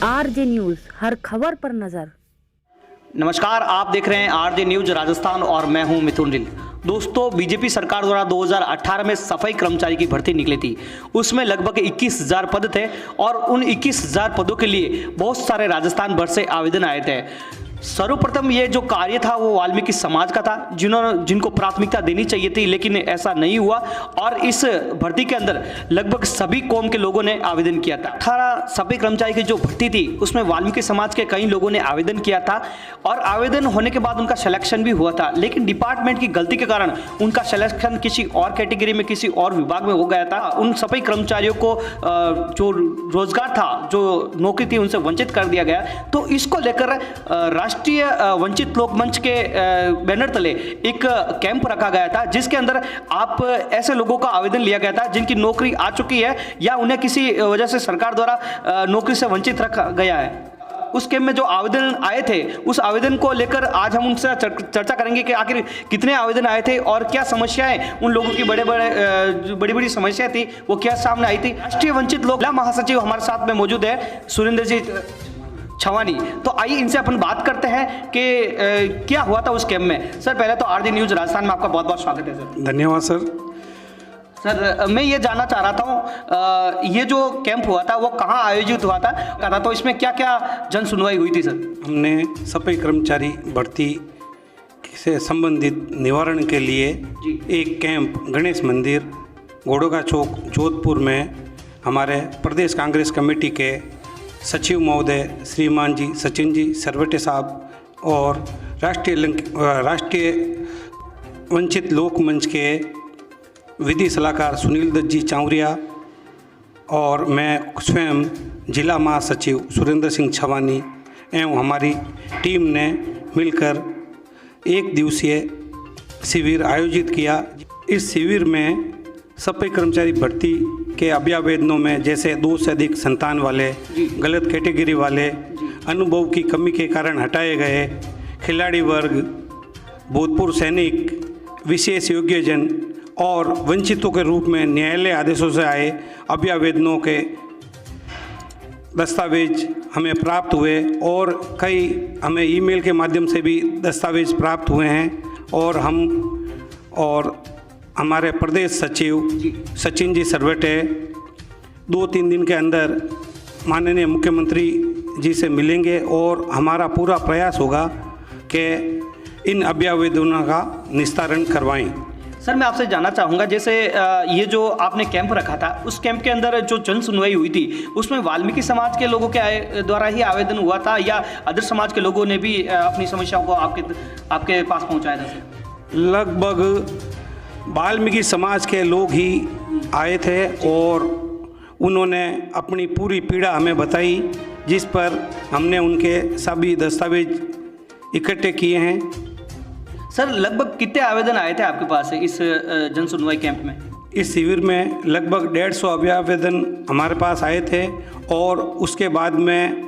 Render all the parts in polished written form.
RJ news, हर खबर पर नजर। नमस्कार, आप देख रहे हैं आरजे न्यूज राजस्थान और मैं हूं मिथुन रिल। दोस्तों, बीजेपी सरकार द्वारा 2018 में सफाई कर्मचारी की भर्ती निकली थी। उसमें लगभग 21,000 पद थे और उन 21,000 पदों के लिए बहुत सारे राजस्थान भर से आवेदन आए थे। सर्वप्रथम ये जो कार्य था वो वाल्मीकि समाज का था, जिनको प्राथमिकता देनी चाहिए थी, लेकिन ऐसा नहीं हुआ और इस भर्ती के अंदर लगभग सभी कौम के लोगों ने आवेदन किया था। 18 सफाई कर्मचारी की जो भर्ती थी उसमें वाल्मीकि समाज के कई लोगों ने आवेदन किया था और आवेदन होने के बाद उनका सिलेक्शन भी हुआ था, लेकिन डिपार्टमेंट की गलती के कारण उनका सिलेक्शन किसी और कैटेगरी में, किसी और विभाग में हो गया था। उन सफाई कर्मचारियों को जो रोजगार था, जो नौकरी थी, उनसे वंचित कर दिया गया। तो इसको लेकर राष्ट्रीय वंचित लोक मंच के बैनर तले एक कैंप रखा गया था, जिसके अंदर आप ऐसे लोगों का आवेदन लिया गया था जिनकी नौकरी आ चुकी है या उन्हें किसी वजह से सरकार द्वारा नौकरी से वंचित रखा गया है। उस कैंप में जो आवेदन आए थे, उस आवेदन को लेकर आज हम उनसे चर्चा करेंगे कि आखिर कितने आवेदन आए थे और क्या समस्याएं उन लोगों की बड़ी समस्या थी, वो क्या सामने आई थी। राष्ट्रीय वंचित लोक महासचिव हमारे साथ में मौजूद है, सुरेंद्र जी छवानी। तो आइए इनसे अपन बात करते हैं कि क्या हुआ था उस कैंप में। सर, पहले तो आरजे न्यूज राजस्थान में आपका बहुत बहुत स्वागत है सर। धन्यवाद सर। सर, मैं ये जानना चाह रहा था, ये जो कैंप हुआ था वो कहाँ आयोजित हुआ था, तो इसमें क्या क्या जन सुनवाई हुई थी सर? हमने सफाई कर्मचारी भर्ती से संबंधित निवारण के लिए एक कैंप गणेश मंदिर, घोड़ोगा चौक, जोधपुर में हमारे प्रदेश कांग्रेस कमेटी के सचिव महोदय श्रीमान जी सचिन जी सरवटे साहब और राष्ट्रीय वंचित लोक मंच के विधि सलाहकार सुनील दत्त जी चावरिया और मैं स्वयं जिला महासचिव सुरेंद्र सिंह छवानी एवं हमारी टीम ने मिलकर एक दिवसीय शिविर आयोजित किया। इस शिविर में सफाई कर्मचारी भर्ती के अभ्यावेदनों में जैसे 2 से अधिक संतान वाले, गलत कैटेगरी वाले, अनुभव की कमी के कारण हटाए गए, खिलाड़ी वर्ग, भूतपूर्व सैनिक, विशेष योग्यजन और वंचितों के रूप में न्यायालय आदेशों से आए अभ्यावेदनों के दस्तावेज हमें प्राप्त हुए और कई हमें ईमेल के माध्यम से भी दस्तावेज प्राप्त हुए हैं और हमारे प्रदेश सचिव सचिन जी सरवटे 2-3 दिन के अंदर माननीय मुख्यमंत्री जी से मिलेंगे और हमारा पूरा प्रयास होगा कि इन अभ्यावेदनों का निस्तारण करवाएं। सर, मैं आपसे जानना चाहूँगा, जैसे ये जो आपने कैंप रखा था, उस कैंप के अंदर जो जन सुनवाई हुई थी उसमें वाल्मीकि समाज के लोगों के द्वारा ही आवेदन हुआ था या अदर समाज के लोगों ने भी अपनी समस्याओं को आपके पास पहुँचाया था सर? लगभग वाल्मीकि समाज के लोग ही आए थे और उन्होंने अपनी पूरी पीड़ा हमें बताई, जिस पर हमने उनके सभी दस्तावेज इकट्ठे किए हैं। सर, लगभग कितने आवेदन आए थे आपके पास इस जन सुनवाई कैंप में? इस शिविर में लगभग 150 अभ्यावेदन हमारे पास आए थे और उसके बाद में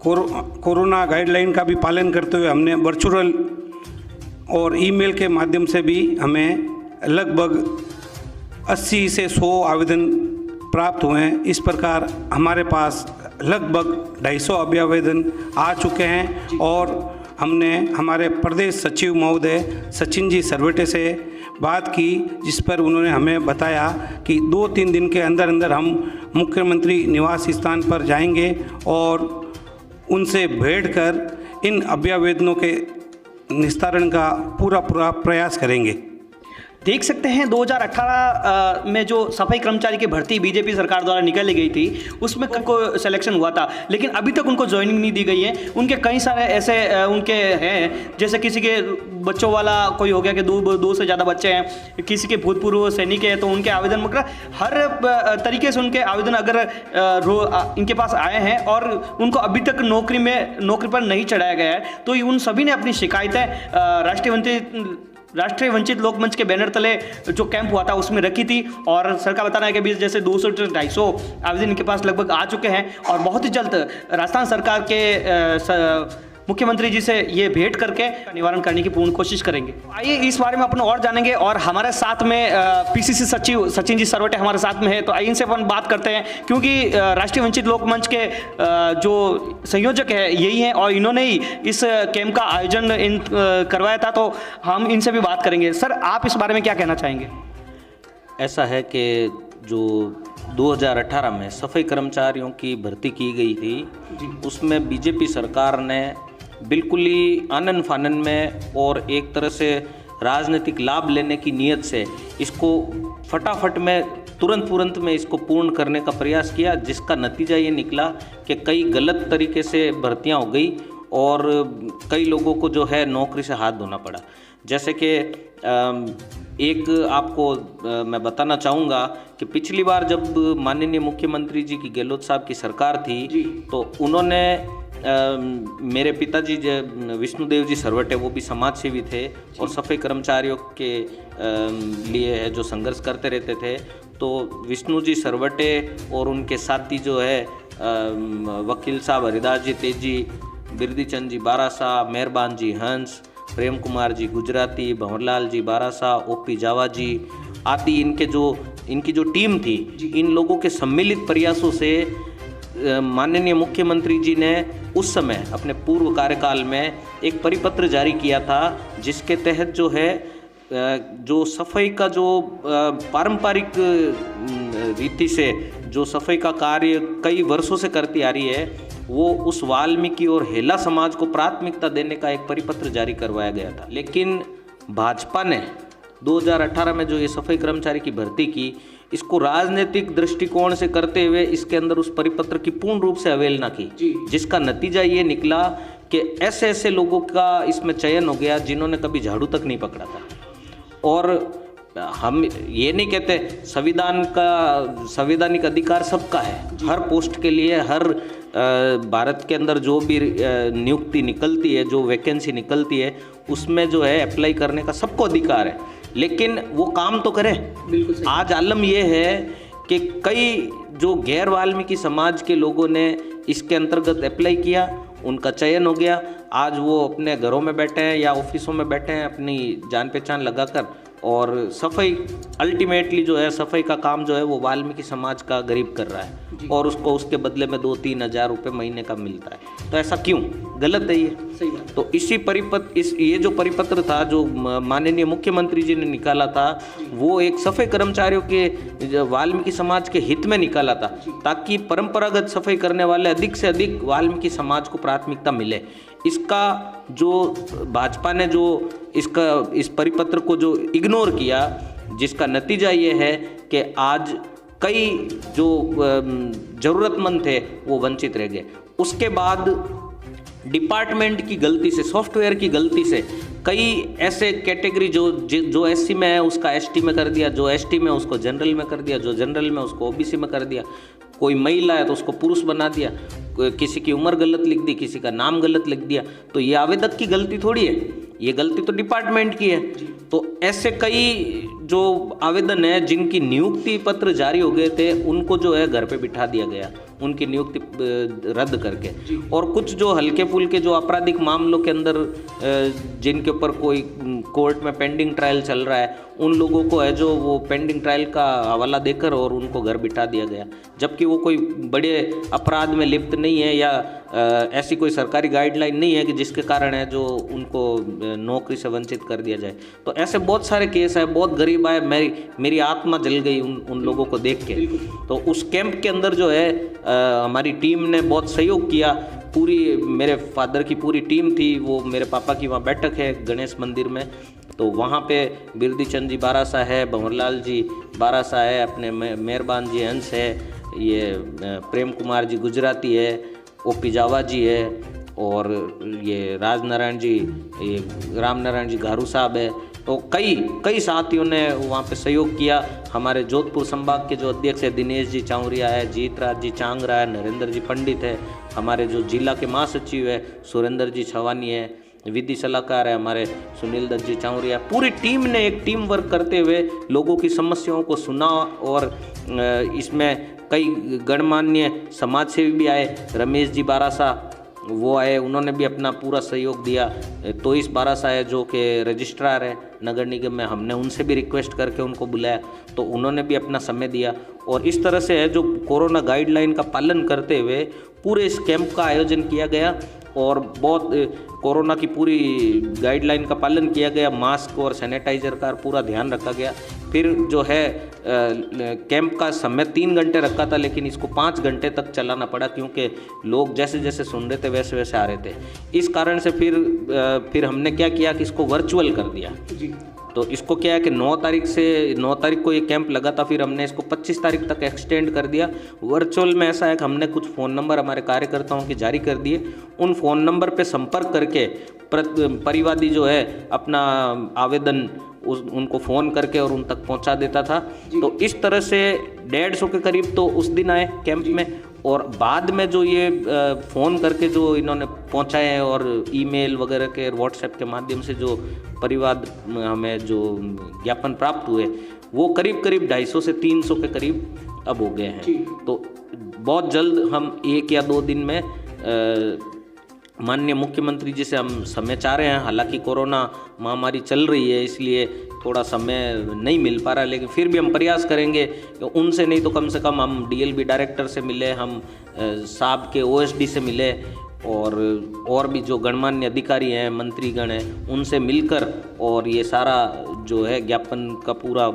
कोरोना गाइडलाइन का भी पालन करते हुए हमने वर्चुअल और ईमेल के माध्यम से भी हमें लगभग 80 से 100 आवेदन प्राप्त हुए हैं। इस प्रकार हमारे पास लगभग 250 अभ्यावेदन आ चुके हैं और हमने हमारे प्रदेश सचिव महोदय सचिन जी सरवटे से बात की, जिस पर उन्होंने हमें बताया कि 2-3 दिन के अंदर अंदर हम मुख्यमंत्री निवास स्थान पर जाएंगे और उनसे भेंट कर इन अभ्यावेदनों के निस्तारण का पूरा प्रयास करेंगे। देख सकते हैं 2018 में जो सफाई कर्मचारी की भर्ती बीजेपी सरकार द्वारा निकाली गई थी उसमें उनको सिलेक्शन हुआ था, लेकिन अभी तक उनको ज्वाइनिंग नहीं दी गई है। उनके कई सारे ऐसे उनके हैं, जैसे किसी के बच्चों वाला कोई हो गया कि दो से ज़्यादा बच्चे हैं, किसी के भूतपूर्व सैनिक है तो उनके आवेदन मतलब हर तरीके से उनके आवेदन अगर इनके पास आए हैं और उनको अभी तक नौकरी पर नहीं चढ़ाया गया है, तो उन सभी ने अपनी शिकायतें राष्ट्रीय वंचित लोक मंच के बैनर तले जो कैंप हुआ था उसमें रखी थी और सर का बताना है कि जैसे 200 से 250 आवेदन इनके पास लगभग आ चुके हैं और बहुत ही जल्द राजस्थान सरकार के मुख्यमंत्री जी से ये भेंट करके निवारण करने की पूर्ण कोशिश करेंगे। आइए इस बारे में अपन और जानेंगे और हमारे साथ में पीसीसी सचिव सचिन जी सरवटे हमारे साथ में है, तो आइए इनसे अपन बात करते हैं क्योंकि राष्ट्रीय वंचित लोक मंच के जो संयोजक है यही हैं और इन्होंने ही इस कैंप का आयोजन करवाया था, तो हम इनसे भी बात करेंगे। सर, आप इस बारे में क्या कहना चाहेंगे? ऐसा है कि जो 2018 में सफाई कर्मचारियों की भर्ती की गई थी उसमें बीजेपी सरकार ने बिल्कुल ही आनन फानन में और एक तरह से राजनीतिक लाभ लेने की नीयत से इसको फटाफट में तुरंत में इसको पूर्ण करने का प्रयास किया, जिसका नतीजा ये निकला कि कई गलत तरीके से भर्तियां हो गई और कई लोगों को जो है नौकरी से हाथ धोना पड़ा। जैसे कि एक आपको मैं बताना चाहूँगा कि पिछली बार जब माननीय मुख्यमंत्री जी की गहलोत साहब की सरकार थी तो उन्होंने मेरे पिताजी विष्णुदेव जी सरवटे, वो भी समाज सेवी थे और सफाई कर्मचारियों के लिए जो संघर्ष करते रहते थे, तो विष्णु जी सरवटे और उनके साथी जो है वकील साहब हरिदास जी तेजी, बिरदी चंद जी बारासा, मेहरबान जी हंस, प्रेम कुमार जी गुजराती, भंवरलाल जी बारासा, ओपी जावा जी आदि इनकी जो टीम थी, इन लोगों के सम्मिलित प्रयासों से माननीय मुख्यमंत्री जी ने उस समय अपने पूर्व कार्यकाल में एक परिपत्र जारी किया था, जिसके तहत जो है जो सफाई का जो पारंपरिक रीति से जो सफाई का कार्य कई वर्षों से करती आ रही है, वो उस वाल्मीकि और हेला समाज को प्राथमिकता देने का एक परिपत्र जारी करवाया गया था। लेकिन भाजपा ने 2018 में जो ये सफाई कर्मचारी की भर्ती की, इसको राजनीतिक दृष्टिकोण से करते हुए इसके अंदर उस परिपत्र की पूर्ण रूप से अवहेलना की, जिसका नतीजा ये निकला कि ऐसे लोगों का इसमें चयन हो गया जिन्होंने कभी झाड़ू तक नहीं पकड़ा था। और हम ये नहीं कहते, संवैधानिक अधिकार सबका है, हर पोस्ट के लिए हर भारत के अंदर जो भी नियुक्ति निकलती है, जो वैकेंसी निकलती है, उसमें जो है अप्लाई करने का सबको अधिकार है, लेकिन वो काम तो करें। बिल्कुल सही। आज आलम ये है कि कई जो गैर वाल्मीकि समाज के लोगों ने इसके अंतर्गत अप्लाई किया, उनका चयन हो गया, आज वो अपने घरों में बैठे हैं या ऑफिसों में बैठे हैं अपनी जान पहचान लगाकर, और सफाई अल्टीमेटली जो है सफाई का काम जो है वो वाल्मीकि समाज का गरीब कर रहा है और उसको उसके बदले में 2-3 हज़ार रुपये महीने का मिलता है। तो ऐसा क्यों? गलत है ये। सही बात। तो ये जो परिपत्र था जो माननीय मुख्यमंत्री जी ने निकाला था, वो एक सफाई कर्मचारियों के वाल्मीकि समाज के हित में निकाला था, ताकि परंपरागत सफाई करने वाले अधिक से अधिक वाल्मीकि समाज को प्राथमिकता मिले। इसका जो भाजपा ने जो इस परिपत्र को जो इग्नोर किया, जिसका नतीजा ये है कि आज कई जो ज़रूरतमंद थे वो वंचित रह गए। उसके बाद डिपार्टमेंट की गलती से, सॉफ्टवेयर की गलती से कई ऐसे कैटेगरी जो एससी में है उसका एसटी में कर दिया, जो एसटी में उसको जनरल में कर दिया, जो जनरल में उसको ओबीसी में कर दिया, कोई महिला है तो उसको पुरुष बना दिया, किसी की उम्र गलत लिख दी, किसी का नाम गलत लिख दिया। तो ये आवेदक की गलती थोड़ी है, ये गलती तो डिपार्टमेंट की है। तो ऐसे कई जो आवेदन है जिनकी नियुक्ति पत्र जारी हो गए थे, उनको जो है घर पे बिठा दिया गया, उनकी नियुक्ति रद्द करके। और कुछ जो हल्के फुल्के जो आपराधिक मामलों के अंदर जिनके ऊपर कोई कोर्ट में पेंडिंग ट्रायल चल रहा है, उन लोगों को है जो वो पेंडिंग ट्रायल का हवाला देकर और उनको घर बिठा दिया गया, जबकि वो कोई बड़े अपराध में लिप्त नहीं है या ऐसी कोई सरकारी गाइडलाइन नहीं है कि जिसके कारण है जो उनको नौकरी से वंचित कर दिया जाए। तो ऐसे बहुत सारे केस है, बहुत गरीब आए, मेरी आत्मा जल गई उन लोगों को देख के। तो उस कैंप के अंदर जो है हमारी टीम ने बहुत सहयोग किया, पूरी मेरे फादर की पूरी टीम थी, वो मेरे पापा की वहाँ बैठक है गणेश मंदिर में, तो वहाँ पे बिरदी चंद जी बारासा है, भंवरलाल जी बारासा है, अपने मेहरबान जी हंस है, ये प्रेम कुमार जी गुजराती है, ओपी जावा जी है, और ये राजनारायण जी, ये रामनारायण जी घारू साहब है। तो कई साथियों ने वहाँ पे सहयोग किया। हमारे जोधपुर संभाग के जो अध्यक्ष है दिनेश जी चांवरिया है, जीतराज जी चांगरा है, नरेंद्र जी पंडित है, हमारे जो जिला के महासचिव है सुरेंद्र जी छवानी है, विधि सलाहकार है हमारे सुनील दत्त जी चांवरिया। पूरी टीम ने एक टीम वर्क करते हुए लोगों की समस्याओं को सुना, और इसमें कई गणमान्य समाज सेवी भी आए, रमेश जी बारासा वो आए, उन्होंने भी अपना पूरा सहयोग दिया। तोइस बारासाहेब जो कि रजिस्ट्रार है नगर निगम में, हमने उनसे भी रिक्वेस्ट करके उनको बुलाया, तो उन्होंने भी अपना समय दिया। और इस तरह से है जो कोरोना गाइडलाइन का पालन करते हुए पूरे इस कैंप का आयोजन किया गया और बहुत कोरोना की पूरी गाइडलाइन का पालन किया गया। मास्क और सैनिटाइजर का पूरा ध्यान रखा गया। फिर जो है कैंप का समय 3 घंटे रखा था, लेकिन इसको 5 घंटे तक चलाना पड़ा क्योंकि लोग जैसे जैसे सुन रहे थे वैसे वैसे आ रहे थे। इस कारण से फिर हमने क्या किया कि इसको वर्चुअल कर दिया। तो इसको क्या है कि 9 तारीख को ये कैंप लगा था, फिर हमने इसको 25 तारीख तक एक्सटेंड कर दिया। वर्चुअल में ऐसा है कि हमने कुछ फ़ोन नंबर हमारे कार्यकर्ताओं के जारी कर दिए। उन फ़ोन नंबर पे संपर्क करके परिवादी जो है अपना आवेदन उनको फ़ोन करके और उन तक पहुंचा देता था। तो इस तरह से 150 के करीब तो उस दिन आए कैंप में, और बाद में जो ये फ़ोन करके जो इन्होंने पहुंचाए हैं और ईमेल वगैरह के व्हाट्सएप के माध्यम से जो परिवाद हमें जो ज्ञापन प्राप्त हुए वो करीब 250 से 300 के करीब अब हो गए हैं। तो बहुत जल्द हम 1 या 2 दिन में माननीय मुख्यमंत्री जी से हम समय चाह रहे हैं। हालांकि कोरोना महामारी चल रही है इसलिए थोड़ा समय नहीं मिल पा रहा, लेकिन फिर भी हम प्रयास करेंगे कि उनसे नहीं तो कम से कम हम डीएलबी डायरेक्टर से मिले, हम साहब के ओएसडी से मिले और भी जो गणमान्य अधिकारी हैं, मंत्रीगण हैं, उनसे मिलकर और ये सारा जो है ज्ञापन का पूरा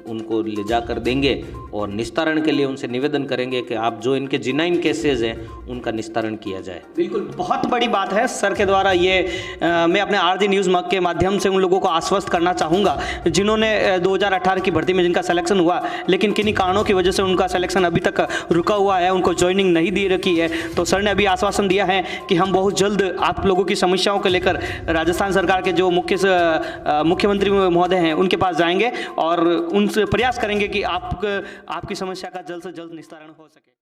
उनको ले जाकर देंगे और निस्तारण के लिए उनसे निवेदन करेंगे कि आप जो इनके जिनाइन केसेज हैं उनका निस्तारण किया जाए। बिल्कुल, बहुत बड़ी बात है सर के द्वारा ये। मैं अपने आरजे न्यूज़ मग के माध्यम से उन लोगों को आश्वस्त करना चाहूँगा जिन्होंने 2018 की भर्ती में जिनका सिलेक्शन हुआ, लेकिन किन्हीं कारणों की वजह से उनका सिलेक्शन अभी तक रुका हुआ है, उनको ज्वाइनिंग नहीं दे रखी है। तो सर ने अभी आश्वासन दिया है कि हम बहुत जल्द आप लोगों की समस्याओं को लेकर राजस्थान सरकार के जो मुख्यमंत्री महोदय हैं उनके पास जाएंगे और उनसे प्रयास करेंगे कि आपकी समस्या का जल्द से जल्द निस्तारण हो सके।